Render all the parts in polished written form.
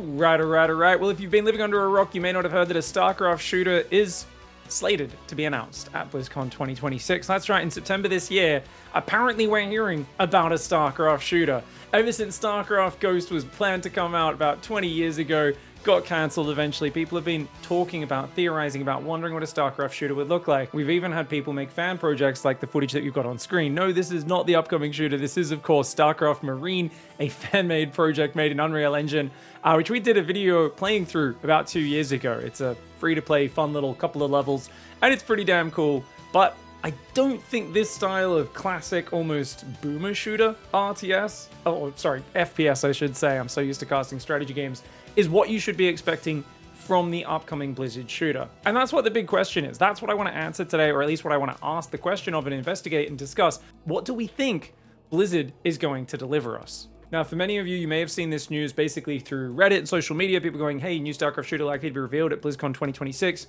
Alright. Well, if you've been living under a rock, you may not have heard that a Starcraft shooter is slated to be announced at Blizzcon 2026. That's right, in September this year, apparently we're hearing about a Starcraft shooter. Ever since Starcraft Ghost was planned to come out about 20 years ago, got cancelled eventually, people have been talking about, theorizing about, wondering what a Starcraft shooter would look like. We've even had people make fan projects like the footage that you've got on screen. No, this is not the upcoming shooter. This is, of course, Starcraft Marine, a fan-made project made in Unreal Engine, which we did a video playing through about 2 years ago. It's a free-to-play, fun little couple of levels, and it's pretty damn cool, but I don't think this style of classic, almost boomer shooter RTS, FPS I should say, I'm so used to casting strategy games, is what you should be expecting from the upcoming Blizzard shooter. And that's what the big question is. That's what I want to answer today, or at least what I want to ask the question of and investigate and discuss. What do we think Blizzard is going to deliver us? Now, for many of you, you may have seen this news basically through Reddit and social media, people going, hey, new Starcraft shooter likely to be revealed at BlizzCon 2026.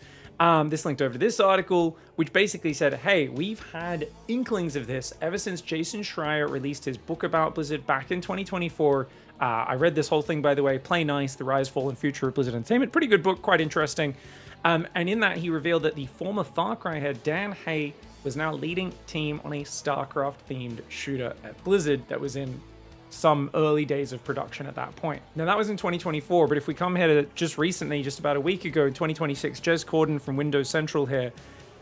This linked over to this article, which basically said, hey, we've had inklings of this ever since Jason Schreier released his book about Blizzard back in 2024. I read this whole thing, by the way, Play Nice, The Rise, Fall, and Future of Blizzard Entertainment. Pretty good book, quite interesting. And in that, he revealed that the former Far Cry head, Dan Hay, was now leading team on a Starcraft-themed shooter at Blizzard that was in some early days of production at that point. Now, that was in 2024, but if we come here to just recently, just about a week ago, in 2026, Jez Corden from Windows Central here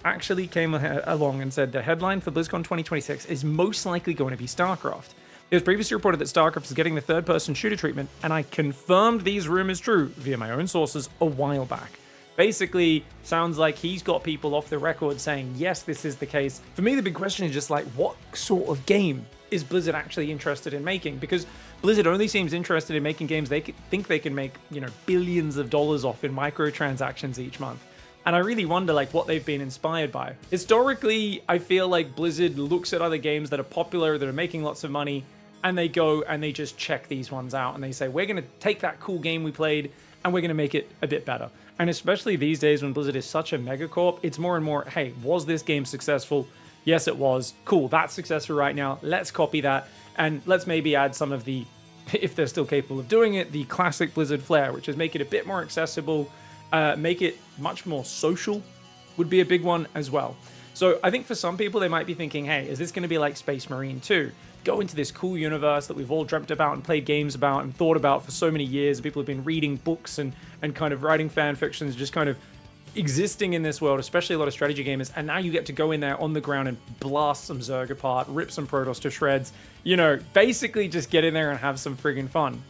actually came along and said the headline for BlizzCon 2026 is most likely going to be Starcraft. It was previously reported that Starcraft is getting the third-person shooter treatment, and I confirmed these rumors true via my own sources a while back. Basically, sounds like he's got people off the record saying, yes, this is the case. For me, the big question is just like, what sort of game is Blizzard actually interested in making? Because Blizzard only seems interested in making games they think they can make, billions of dollars off in microtransactions each month. And I really wonder what they've been inspired by. Historically, I feel like Blizzard looks at other games that are popular, that are making lots of money, and they go and they just check these ones out and they say, we're going to take that cool game we played and we're going to make it a bit better. And especially these days when Blizzard is such a megacorp, it's more and more, hey, was this game successful? Yes, it was. Cool, that's successful right now. Let's copy that, and let's maybe add some of the, if they're still capable of doing it, the classic Blizzard flair, which is make it a bit more accessible, make it much more social would be a big one as well. So I think for some people, they might be thinking, hey, is this going to be like Space Marine 2? Go into this cool universe that we've all dreamt about and played games about and thought about for so many years. People have been reading books and kind of writing fan fictions, just kind of existing in this world, especially a lot of strategy gamers, and now you get to go in there on the ground and blast some Zerg apart, rip some Protoss to shreds, basically just get in there and have some friggin' fun.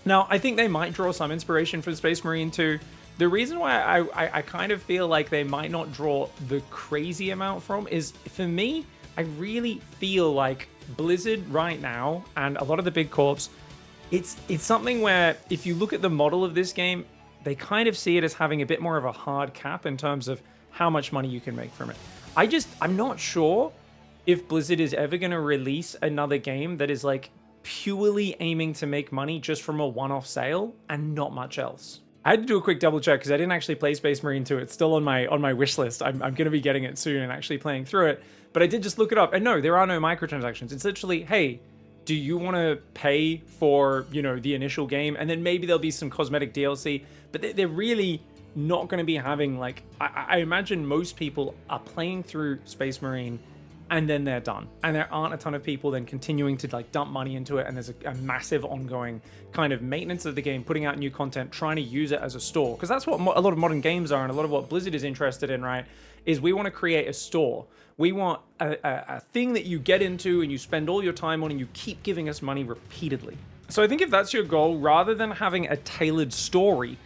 Now, I think they might draw some inspiration from Space Marine 2. The reason why I kind of feel like they might not draw the crazy amount from is, for me, I really feel like Blizzard right now, and a lot of the big corps, it's something where if you look at the model of this game, they kind of see it as having a bit more of a hard cap in terms of how much money you can make from it. I'm not sure if Blizzard is ever going to release another game that is purely aiming to make money just from a one-off sale and not much else. I had to do a quick double check because I didn't actually play Space Marine 2. It's still on my wish list. I'm going to be getting it soon and actually playing through it. But I did just look it up. And no, there are no microtransactions. It's literally, hey, do you want to pay for, the initial game? And then maybe there'll be some cosmetic DLC. But they're really not going to be having, I imagine most people are playing through Space Marine and then they're done. And there aren't a ton of people then continuing to dump money into it. And there's a massive ongoing kind of maintenance of the game, putting out new content, trying to use it as a store. Because that's what a lot of modern games are, and a lot of what Blizzard is interested in, right? Is we want to create a store. We want a thing that you get into and you spend all your time on and you keep giving us money repeatedly. So I think if that's your goal, rather than having a tailored story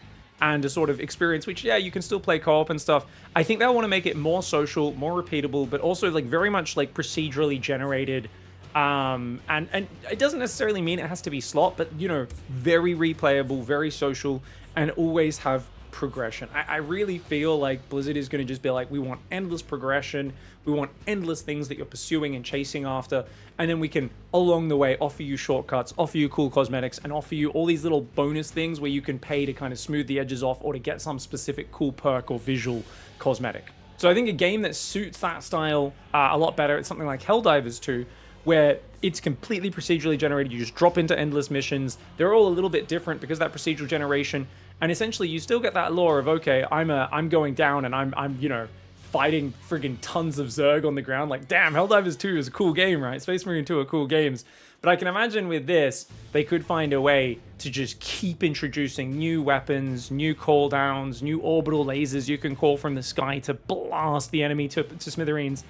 and a sort of experience, which, yeah, you can still play co-op and stuff, I think they'll want to make it more social, more repeatable, but also very much procedurally generated. And it doesn't necessarily mean it has to be slot, but, very replayable, very social, and always have progression. I really feel like Blizzard is going to just be we want endless progression, we want endless things that you're pursuing and chasing after, and then we can, along the way, offer you shortcuts, offer you cool cosmetics, and offer you all these little bonus things where you can pay to kind of smooth the edges off or to get some specific cool perk or visual cosmetic. So I think a game that suits that style a lot better, it's something like Helldivers 2, where it's completely procedurally generated. You just drop into endless missions. They're all a little bit different because of that procedural generation. And essentially, you still get that lore of, okay, I'm going down and I'm you know, fighting friggin' tons of Zerg on the ground. Like, damn, Helldivers 2 is a cool game, right? Space Marine 2 are cool games. But I can imagine with this, they could find a way to just keep introducing new weapons, new cooldowns, new orbital lasers you can call from the sky to blast the enemy to smithereens.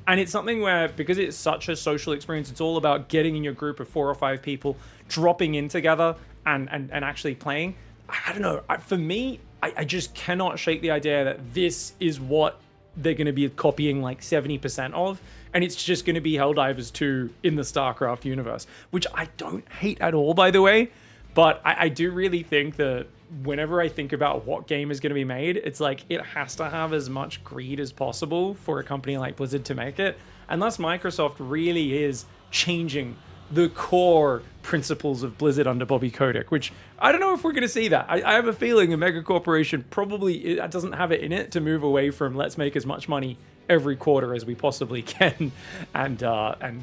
And it's something where, because it's such a social experience, it's all about getting in your group of 4 or 5 people, dropping in together and actually playing. I don't know. For me, I just cannot shake the idea that this is what they're going to be copying like 70% of, and it's just going to be Helldivers 2 in the Starcraft universe, which I don't hate at all, by the way. But I do really think that whenever I think about what game is going to be made, it's like it has to have as much greed as possible for a company like Blizzard to make it, unless Microsoft really is changing the core principles of Blizzard under Bobby Kotick, which I don't know if we're going to see that. I have a feeling a mega corporation probably doesn't have it in it to move away from let's make as much money every quarter as we possibly can, and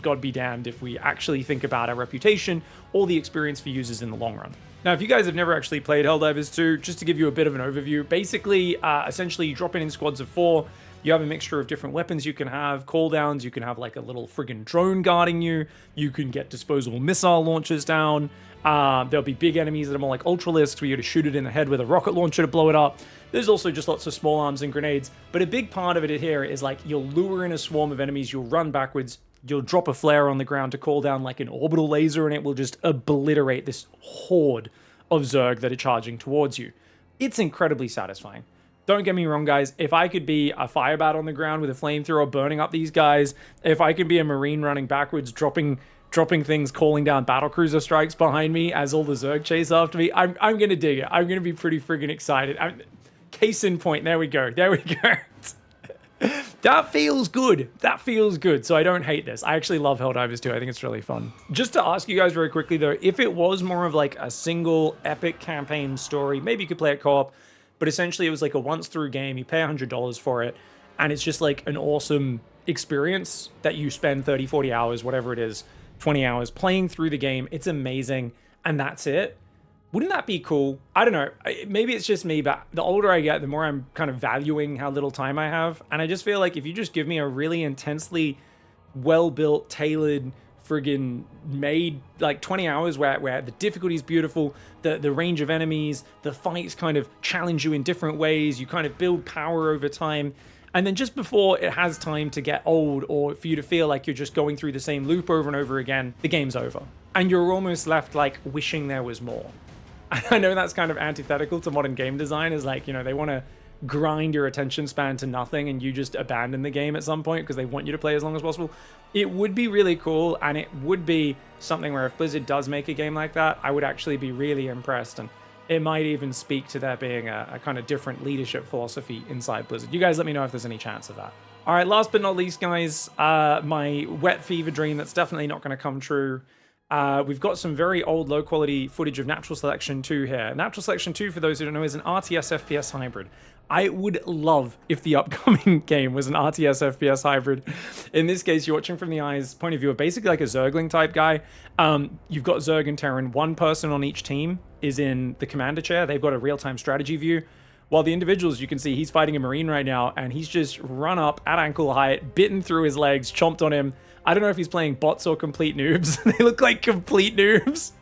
God be damned if we actually think about our reputation or the experience for users in the long run. Now, if you guys have never actually played Helldivers 2, just to give you a bit of an overview, basically, essentially you drop in squads of 4. You have a mixture of different weapons you can have, cooldowns, you can have like a little friggin' drone guarding you, you can get disposable missile launchers down, there'll be big enemies that are more like ultralisks where you to shoot it in the head with a rocket launcher to blow it up. There's also just lots of small arms and grenades, but a big part of it here is like you'll lure in a swarm of enemies, you'll run backwards, you'll drop a flare on the ground to call down like an orbital laser, and it will just obliterate this horde of Zerg that are charging towards you. It's incredibly satisfying. Don't get me wrong, guys. If I could be a firebat on the ground with a flamethrower burning up these guys, if I could be a Marine running backwards, dropping things, calling down battlecruiser strikes behind me as all the Zerg chase after me, I'm gonna dig it. I'm gonna be pretty friggin' excited. Case in point, there we go. There we go. That feels good. That feels good. So I don't hate this. I actually love Helldivers 2. I think it's really fun. Just to ask you guys very quickly though, if it was more of like a single epic campaign story, maybe you could play it co-op, but essentially it was like a once through game, you pay $100 for it, and it's just like an awesome experience that you spend 30, 40 hours, whatever it is, 20 hours playing through the game. It's amazing, and that's it. Wouldn't that be cool? I don't know. Maybe it's just me, but the older I get, the more I'm kind of valuing how little time I have. And I just feel like if you just give me a really intensely well-built, tailored, friggin' made like 20 hours where the difficulty is beautiful, the range of enemies, the fights kind of challenge you in different ways, you kind of build power over time, and then just before it has time to get old or for you to feel like you're just going through the same loop over and over again, the game's over. And you're almost left like wishing there was more. I know that's kind of antithetical to modern game design, is like, you know, they want to grind your attention span to nothing and you just abandon the game at some point because they want you to play as long as possible. It would be really cool, and it would be something where if Blizzard does make a game like that, I would actually be really impressed, and it might even speak to there being a kind of different leadership philosophy inside Blizzard. You guys let me know if there's any chance of that. All right, last but not least, guys, my wet fever dream that's definitely not going to come true. We've got some very old, low-quality footage of Natural Selection 2 here. Natural Selection 2, for those who don't know, is an RTS FPS hybrid. I would love if the upcoming game was an RTS FPS hybrid. In this case, you're watching from the eye's point of view of basically like a Zergling-type guy. You've got Zerg and Terran. One person on each team is in the commander chair. They've got a real-time strategy view. While the individuals, you can see he's fighting a Marine right now, and he's just run up at ankle height, bitten through his legs, chomped on him. I don't know if he's playing bots or complete noobs. They look like complete noobs.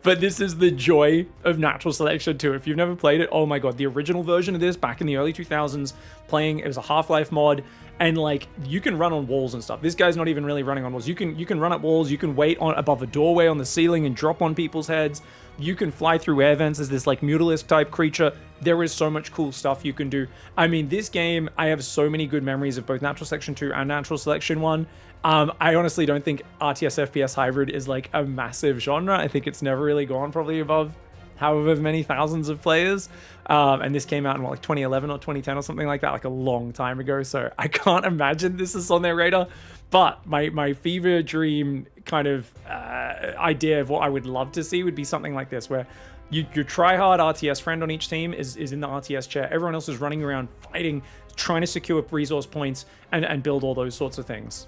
But this is the joy of Natural Selection 2. If you've never played it, oh my god, the original version of this back in the early 2000s, it was a Half-Life mod, and like you can run on walls and stuff. This guy's not even really running on walls. You can run up walls, you can wait on above a doorway on the ceiling and drop on people's heads. You can fly through air vents as this like Mutalisk type creature. There is so much cool stuff you can do. I mean, this game, I have so many good memories of both Natural Selection 2 and Natural Selection 1. I honestly don't think RTS FPS hybrid is like a massive genre. I think it's never really gone probably above however many thousands of players. And this came out in what, like 2011 or 2010 or something like that, like a long time ago. So I can't imagine this is on their radar. But my fever dream kind of idea of what I would love to see would be something like this, where your try-hard RTS friend on each team is in the RTS chair. Everyone else is running around fighting, trying to secure resource points and build all those sorts of things.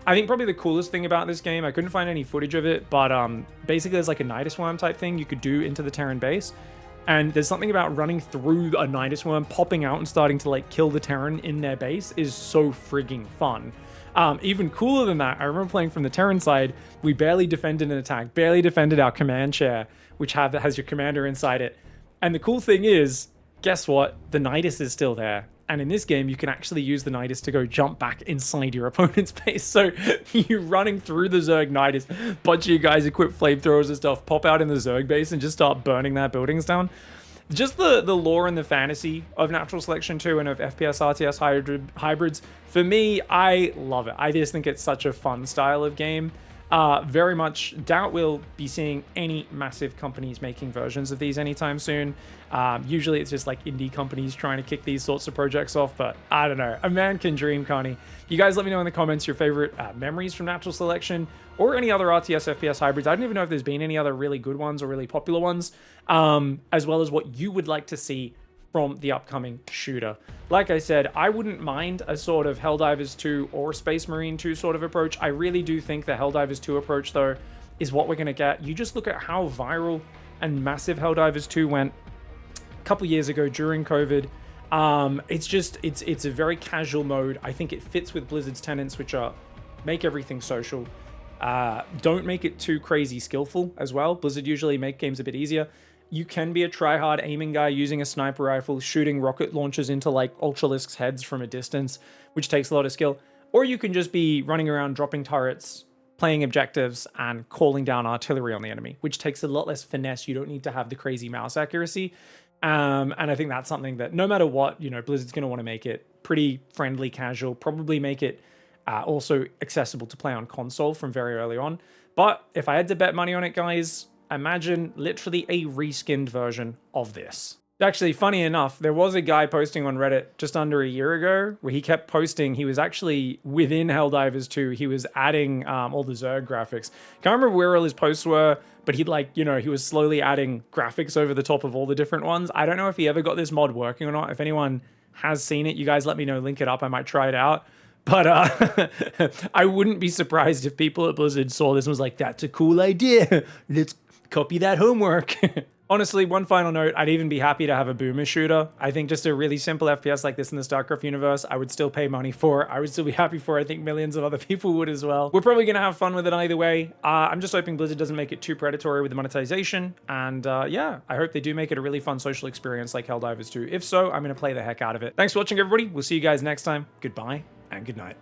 I think probably the coolest thing about this game, I couldn't find any footage of it, but basically there's like a Nidus Worm type thing you could do into the Terran base. And there's something about running through a Nidus Worm, popping out and starting to like kill the Terran in their base is so frigging fun. Even cooler than that, I remember playing from the Terran side, we barely defended an attack, barely defended our command chair, which has your commander inside it. And the cool thing is, guess what? The Nidus is still there. And in this game, you can actually use the Nidus to go jump back inside your opponent's base. So you're running through the Zerg Nidus, bunch of you guys equip flamethrowers and stuff, pop out in the Zerg base and just start burning their buildings down. Just the lore and the fantasy of natural selection too, and of FPS RTS hybrids, for me, I love it. I just think it's such a fun style of game. Very much doubt we'll be seeing any massive companies making versions of these anytime soon. Usually it's just like indie companies trying to kick these sorts of projects off, but I don't know. A man can dream, can't he? You guys let me know in the comments your favorite memories from natural selection or any other RTS FPS hybrids. I don't even know if there's been any other really good ones or really popular ones, as well as what you would like to see from the upcoming shooter. Like I said, I wouldn't mind a sort of Helldivers 2 or Space Marine 2 sort of approach. I really do think the Helldivers 2 approach, though, is what we're going to get. You just look at how viral and massive Helldivers 2 went a couple years ago during COVID. It's a very casual mode. I think it fits with Blizzard's tenets, which are make everything social. Don't make it too crazy skillful as well. Blizzard usually make games a bit easier. You can be a try-hard aiming guy using a sniper rifle, shooting rocket launchers into like Ultralisk's heads from a distance, which takes a lot of skill. Or you can just be running around dropping turrets, playing objectives, and calling down artillery on the enemy, which takes a lot less finesse. You don't need to have the crazy mouse accuracy. And I think that's something that no matter what, you know, Blizzard's going to want to make it pretty friendly, casual, probably make it also accessible to play on console from very early on. But if I had to bet money on it, guys, imagine literally a reskinned version of this. Actually, funny enough, there was a guy posting on Reddit just under a year ago where he kept posting. He was actually within Helldivers 2. He was adding all the Zerg graphics. Can't remember where all his posts were, but he'd like, you know, he was slowly adding graphics over the top of all the different ones. I don't know if he ever got this mod working or not. If anyone has seen it, you guys let me know, link it up. I might try it out. But I wouldn't be surprised if people at Blizzard saw this and was like, that's a cool idea. Let's copy that homework. Honestly, one final note, I'd even be happy to have a boomer shooter. I think just a really simple FPS like this in the Starcraft universe, I would still pay money for. I would still be happy for. I think millions of other people would as well. We're probably going to have fun with it either way. I'm just hoping Blizzard doesn't make it too predatory with the monetization. And yeah, I hope they do make it a really fun social experience like Helldivers 2. If so, I'm going to play the heck out of it. Thanks for watching, everybody. We'll see you guys next time. Goodbye and good night.